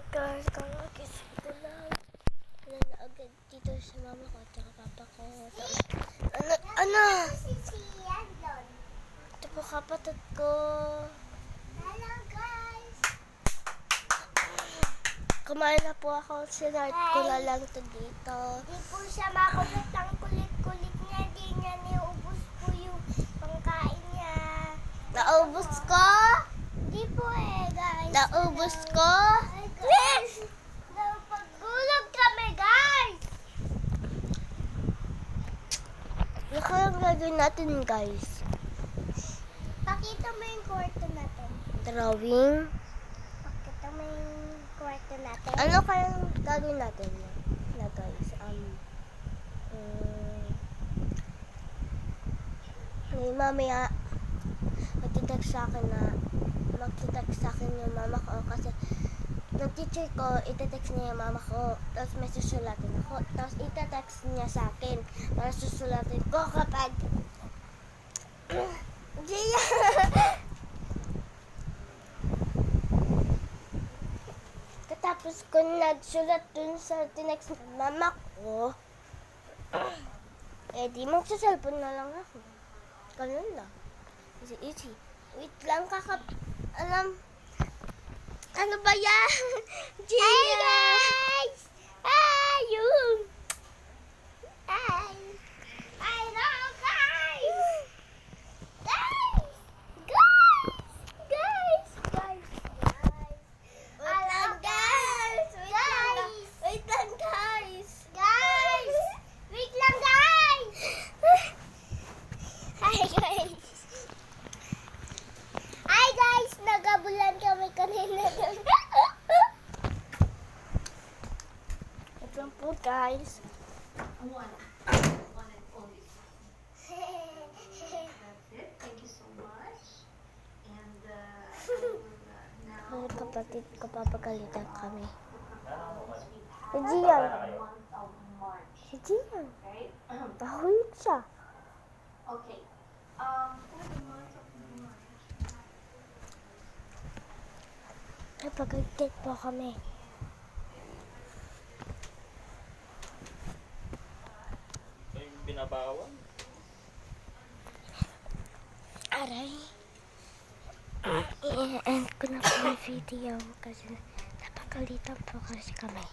guys, kakagising ko lang. Wala na agad dito sa mama ko at saka papa ko. Ano? Ito po kapatid ko. Hello guys! Kumain na po ako. Sinart ko na lang ito dito. Di po siya makulit. Ang kulit-kulit niya. Di niya niubos po yung pangkain niya. Naubos ko? Di po guys. Naubos ko? Ay, guys! Napagulog kami guys! Ano kayang gagawin natin guys? Pakita mo yung kwarto natin. Drawing? Pakita mo yung kwarto natin. Ano kayang gagawin natin na guys? May mamaya magte-text sa akin yung mama ko kasi ng teacher ko, ite-text niya yung mama ko, tapos may susulatin ako, tapos ite-text niya sa akin para susulatin ko kapag Gia! Tapos ko nagsulat dun sa tinext ng mama ko, eh di magsa-cellphone na lang ako. Ganun lang. Easy. Wait lang ano ba yan? Gia! Hi guys! Ayun! Hi! Hello guys! Guys! Guys! Guys! Hello guys! Wait lang guys! Guys! Wait lang guys! Hi guys! Hi guys! Nagabulan kami kanina doon. Wait lang po guys. One and only. That's it. Thank you so much. And I will now Mga kapatid ko, papagalitan kami. Si the Gian. month of March. Si Gian. Right? Tahulog siya. Okay. For the month of March. Napagalitan po kami. Yung binabawan? Aray. I-end ko na po yung video kasi napagalitan po kasi kami.